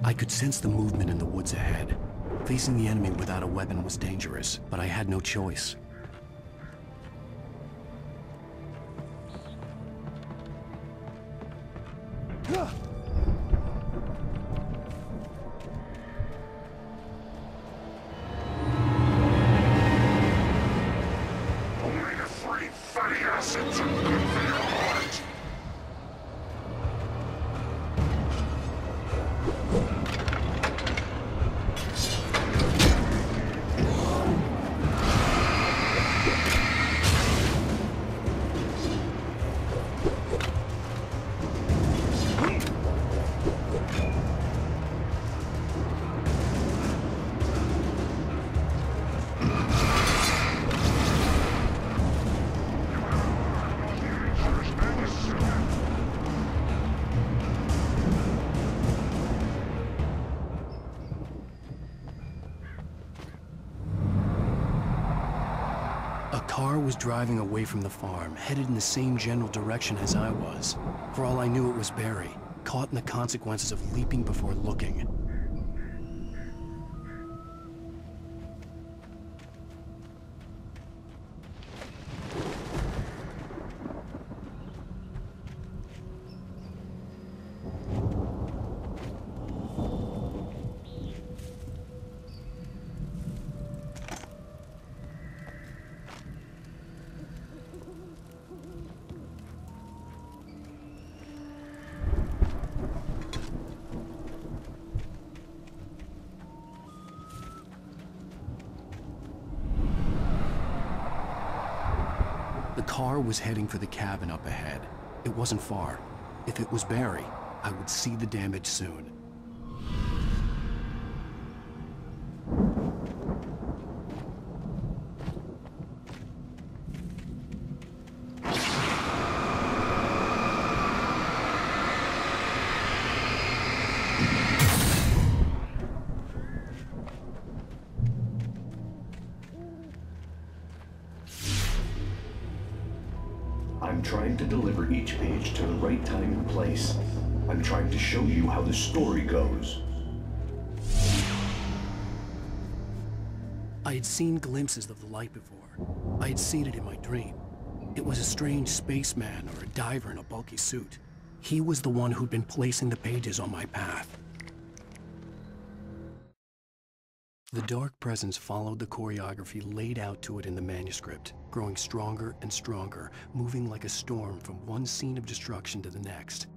I could sense the movement in the woods ahead. Facing the enemy without a weapon was dangerous, but I had no choice. Omega-3 fatty acids are good for your heart. A car was driving away from the farm, headed in the same general direction as I was. For all I knew, it was Barry, caught in the consequences of leaping before looking. The car was heading for the cabin up ahead. It wasn't far. If it was Barry, I would see the damage soon. I'm trying to deliver each page to the right time and place. I'm trying to show you how the story goes. I had seen glimpses of the light before. I had seen it in my dream. It was a strange spaceman or a diver in a bulky suit. He was the one who'd been placing the pages on my path. The dark presence followed the choreography laid out to it in the manuscript, growing stronger and stronger, moving like a storm from one scene of destruction to the next.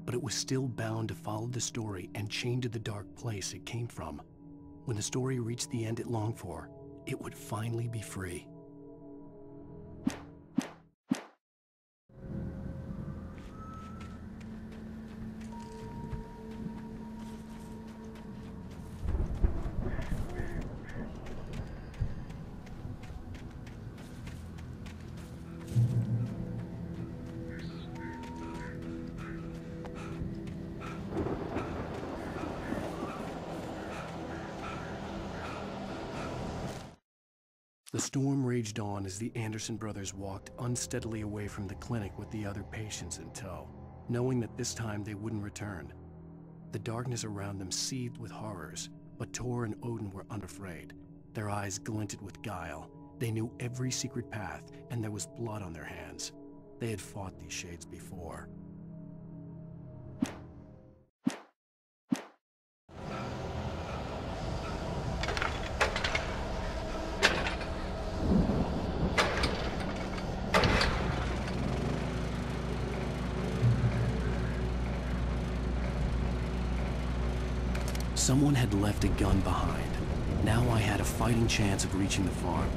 But it was still bound to follow the story and chained to the dark place it came from. When the story reached the end it longed for, it would finally be free. The storm raged on as the Anderson brothers walked unsteadily away from the clinic with the other patients in tow, knowing that this time they wouldn't return. The darkness around them seethed with horrors, but Tor and Odin were unafraid. Their eyes glinted with guile. They knew every secret path, and there was blood on their hands. They had fought these shades before. Someone had left a gun behind. Now I had a fighting chance of reaching the farm.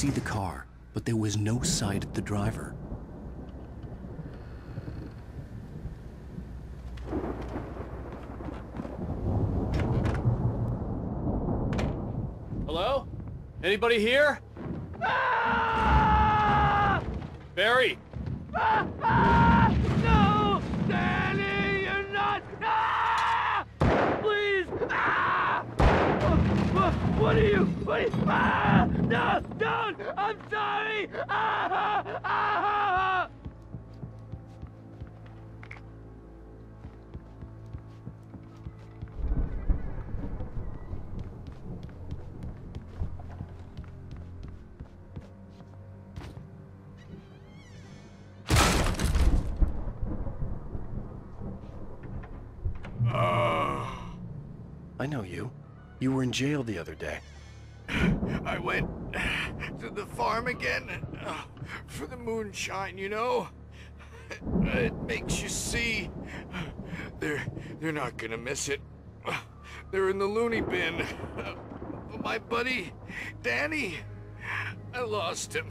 see the car, but there was no sight of the driver. Hello? Anybody here? Ah! Barry! No! Danny, you're not! Ah! Please! Ah! What are you? Ah! No! Don't! I'm sorry! Ah! Ah! I know you. You were in jail the other day. I went to the farm again for the moonshine, you know? It makes you see. They're not gonna miss it. They're in the loony bin. My buddy, Danny, I lost him.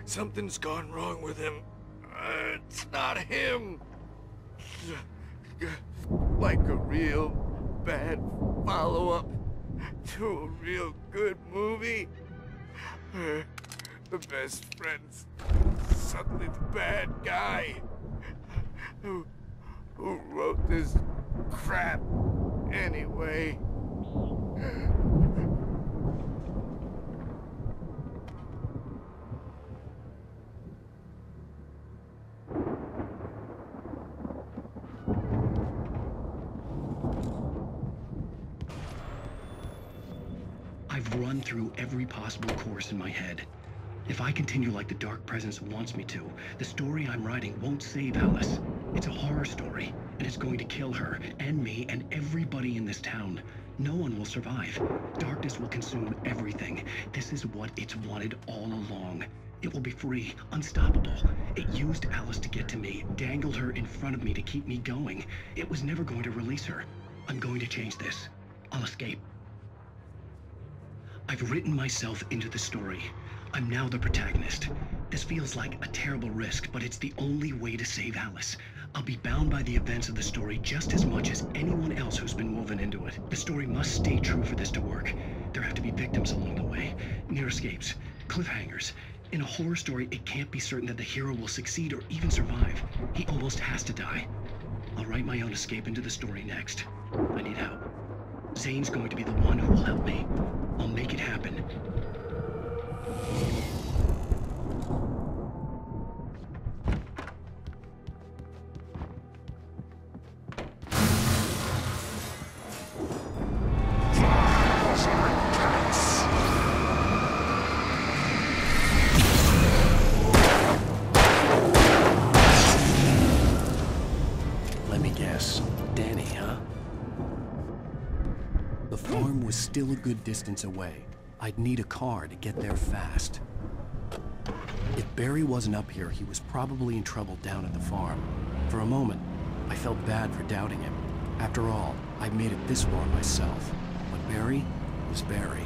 Something's gone wrong with him. It's not him. Like a real bad follow-up to a real good movie. The best friend's suddenly the bad guy. Who wrote this crap anyway? I've run through every possible course in my head. If I continue like the Dark Presence wants me to, the story I'm writing won't save Alice. It's a horror story, and it's going to kill her, and me, and everybody in this town. No one will survive. Darkness will consume everything. This is what it's wanted all along. It will be free, unstoppable. It used Alice to get to me, dangled her in front of me to keep me going. It was never going to release her. I'm going to change this. I'll escape. I've written myself into the story. I'm now the protagonist. This feels like a terrible risk, but it's the only way to save Alice. I'll be bound by the events of the story just as much as anyone else who's been woven into it. The story must stay true for this to work. There have to be victims along the way, near escapes, cliffhangers. In a horror story, it can't be certain that the hero will succeed or even survive. He almost has to die. I'll write my own escape into the story next. I need help. Zane's going to be the one who will help me. I'll make it happen. Let me guess. Danny, huh? The farm was still a good distance away. I'd need a car to get there fast. If Barry wasn't up here, he was probably in trouble down at the farm. For a moment, I felt bad for doubting him. After all, I'd made it this far myself. But Barry was Barry.